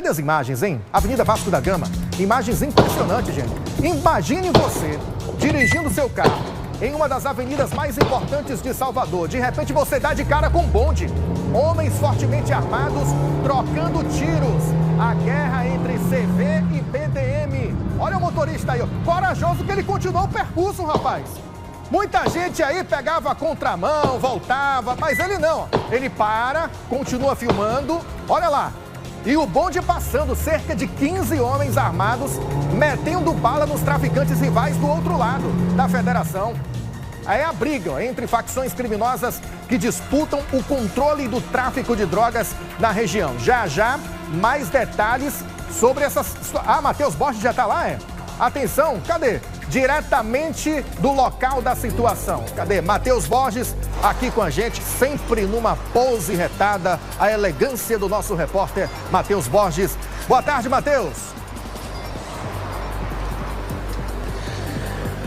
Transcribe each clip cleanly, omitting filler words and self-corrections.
Cadê as imagens, hein? Avenida Vasco da Gama. Imagens impressionantes, gente. Imagine você dirigindo seu carro em uma das avenidas mais importantes de Salvador. De repente você dá de cara com um bonde. Homens fortemente armados trocando tiros. A guerra entre CV e PDM. Olha o motorista aí, ó. Corajoso que ele continuou o percurso, rapaz. Muita gente aí pegava a contramão, voltava, mas ele não. Ele para, continua filmando. Olha lá. E o bonde passando, cerca de 15 homens armados, metendo bala nos traficantes rivais do outro lado da federação. Aí é a briga entre facções criminosas que disputam o controle do tráfico de drogas na região. Já, mais detalhes sobre essas... Ah, Matheus Borges já tá lá, é? Atenção, cadê? Diretamente do local da situação. Cadê? Matheus Borges aqui com a gente, sempre numa pose retada, a elegância do nosso repórter Matheus Borges. Boa tarde, Matheus.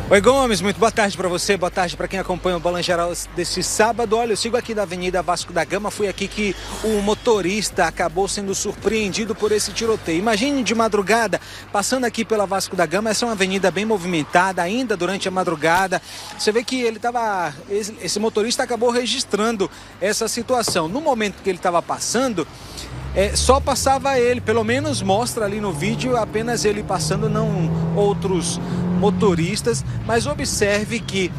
Oi, Gomes, muito boa tarde para você, boa tarde para quem acompanha o Balanço Geral desse sábado. Olha, eu sigo aqui da Avenida Vasco da Gama, foi aqui que o motorista acabou sendo surpreendido por esse tiroteio. Imagine de madrugada, passando aqui pela Vasco da Gama, essa é uma avenida bem movimentada, ainda durante a madrugada. Você vê que esse motorista acabou registrando essa situação. No momento que ele estava passando, só passava ele, pelo menos mostra ali no vídeo apenas ele passando, não outros motoristas, mas observe que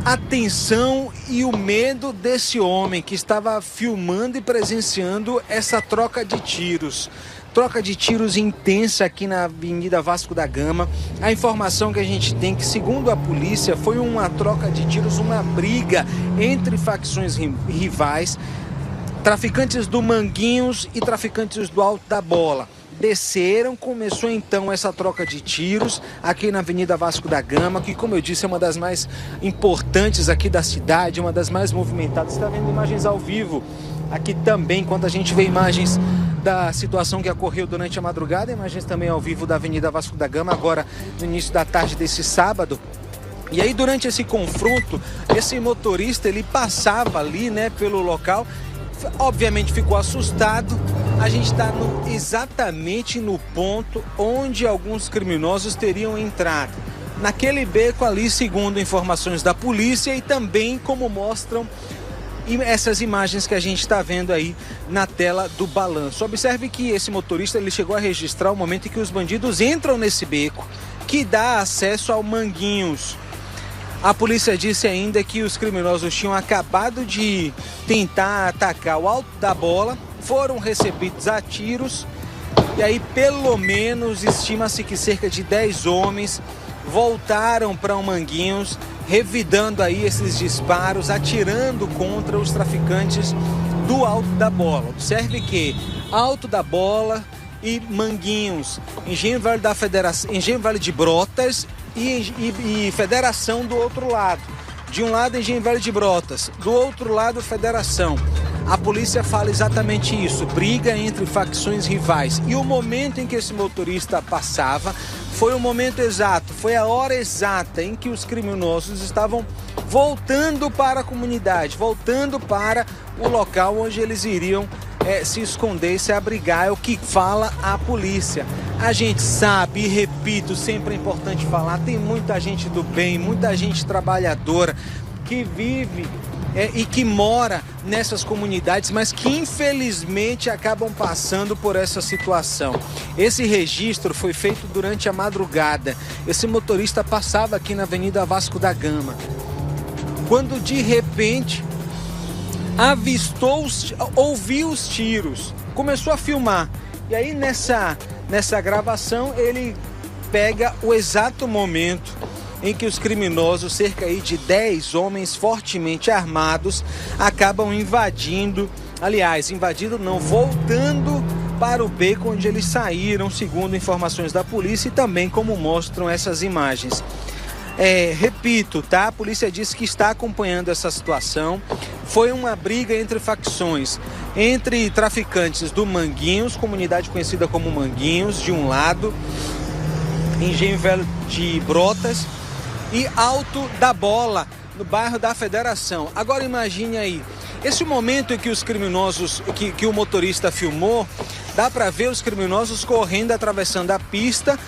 a tensão e o medo desse homem que estava filmando e presenciando essa troca de tiros. Troca de tiros intensa aqui na Avenida Vasco da Gama. A informação que a gente tem que, segundo a polícia, foi uma troca de tiros, uma briga entre facções rivais. Traficantes do Manguinhos e traficantes do Alto da Bola desceram, começou então essa troca de tiros aqui na Avenida Vasco da Gama, que, como eu disse, é uma das mais importantes aqui da cidade, uma das mais movimentadas. Você está vendo imagens ao vivo aqui também, enquanto a gente vê imagens da situação que ocorreu durante a madrugada, imagens também ao vivo da Avenida Vasco da Gama, agora no início da tarde desse sábado. E aí, durante esse confronto, esse motorista, ele passava ali, né, pelo local. Obviamente ficou assustado. A gente está exatamente no ponto onde alguns criminosos teriam entrado. Naquele beco ali, segundo informações da polícia, e também como mostram essas imagens que a gente está vendo aí na tela do balanço. Observe que esse motorista, ele chegou a registrar o momento em que os bandidos entram nesse beco, que dá acesso ao Manguinhos. A polícia disse ainda que os criminosos tinham acabado de tentar atacar o Alto da Bola, foram recebidos a tiros, e aí pelo menos estima-se que cerca de 10 homens voltaram para o Manguinhos, revidando aí esses disparos, atirando contra os traficantes do Alto da Bola. Observe que Alto da Bola e Manguinhos, Engenho Vale de Brotas e Federação do outro lado. De um lado, Engenho Vale de Brotas, do outro lado, Federação. A polícia fala exatamente isso, briga entre facções rivais. E o momento em que esse motorista passava foi o momento exato, foi a hora exata em que os criminosos estavam voltando para a comunidade, voltando para o local onde eles iriam se esconder, se abrigar, é o que fala a polícia. A gente sabe, e repito, sempre é importante falar, tem muita gente do bem, muita gente trabalhadora que vive e que mora nessas comunidades, mas que infelizmente acabam passando por essa situação. Esse registro foi feito durante a madrugada. Esse motorista passava aqui na Avenida Vasco da Gama, quando de repente ouviu os tiros, começou a filmar. E aí nessa gravação ele pega o exato momento em que os criminosos, cerca aí de 10 homens fortemente armados, acabam voltando para o beco onde eles saíram, segundo informações da polícia e também como mostram essas imagens. Repito, tá? A polícia disse que está acompanhando essa situação. Foi uma briga entre facções, entre traficantes do Manguinhos, comunidade conhecida como Manguinhos, de um lado, Engenho Vale de Brotas, e Alto da Bola, no bairro da Federação. Agora imagine aí, esse momento em que os criminosos, que o motorista filmou, dá para ver os criminosos correndo, atravessando a pista,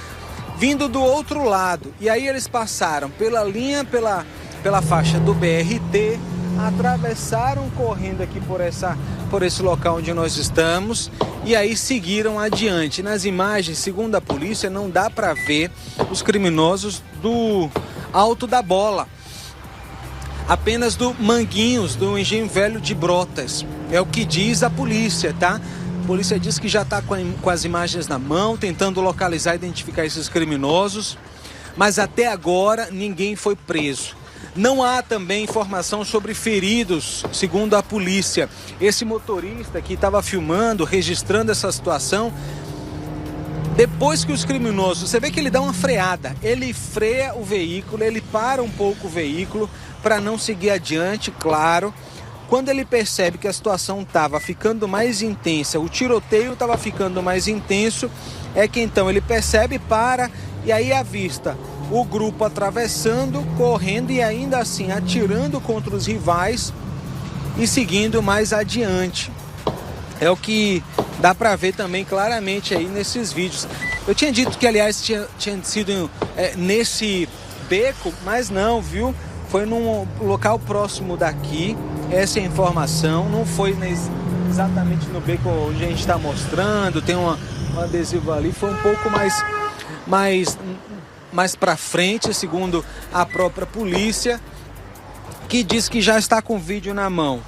vindo do outro lado. E aí eles passaram pela linha, pela faixa do BRT, atravessaram correndo aqui por esse local onde nós estamos e aí seguiram adiante. Nas imagens, segundo a polícia, não dá para ver os criminosos do Alto da Bola, apenas do Manguinhos, do Engenho Velho de Brotas. É o que diz a polícia, tá? A polícia diz que já está com as imagens na mão, tentando localizar e identificar esses criminosos, mas até agora ninguém foi preso. Não há também informação sobre feridos, segundo a polícia. Esse motorista que estava filmando, registrando essa situação, depois que os criminosos, você vê que ele dá uma freada, ele freia o veículo, ele para um pouco o veículo para não seguir adiante, claro. Quando ele percebe que a situação estava ficando mais intensa, o tiroteio estava ficando mais intenso, é que então ele percebe, para e aí avista o grupo atravessando, correndo e ainda assim atirando contra os rivais e seguindo mais adiante. É o que dá para ver também claramente aí nesses vídeos. Eu tinha dito que, aliás, tinha sido nesse beco, mas não, viu? Foi num local próximo daqui, essa é a informação. Não foi exatamente no beco onde a gente está mostrando, tem um adesivo ali, foi um pouco mais para frente, segundo a própria polícia, que diz que já está com o vídeo na mão,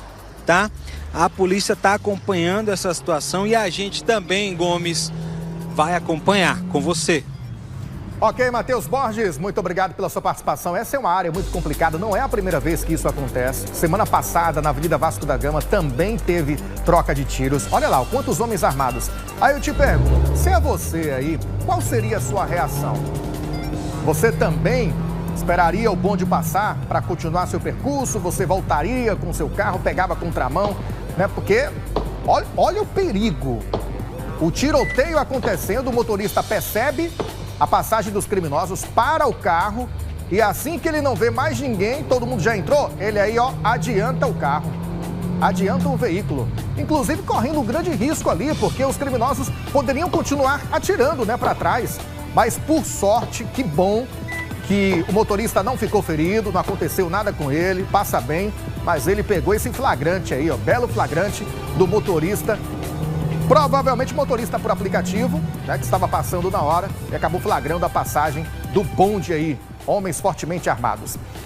tá? A polícia está acompanhando essa situação e a gente também, Gomes, vai acompanhar com você. Ok, Matheus Borges, muito obrigado pela sua participação. Essa é uma área muito complicada, não é a primeira vez que isso acontece. Semana passada, na Avenida Vasco da Gama, também teve troca de tiros. Olha lá, quantos homens armados. Aí eu te pergunto, se é você aí, qual seria a sua reação? Você também esperaria o bonde passar para continuar seu percurso? Você voltaria com seu carro, pegava a contramão, né? Porque olha o perigo. O tiroteio acontecendo, o motorista percebe a passagem dos criminosos, para o carro e assim que ele não vê mais ninguém, todo mundo já entrou, ele aí, ó, adianta o carro, adianta o veículo, inclusive correndo um grande risco ali, porque os criminosos poderiam continuar atirando, né, para trás. Mas por sorte, que bom que o motorista não ficou ferido, não aconteceu nada com ele, passa bem, mas ele pegou esse flagrante aí, ó, belo flagrante do motorista. Provavelmente motorista por aplicativo, né, que estava passando na hora e acabou flagrando a passagem do bonde aí, homens fortemente armados.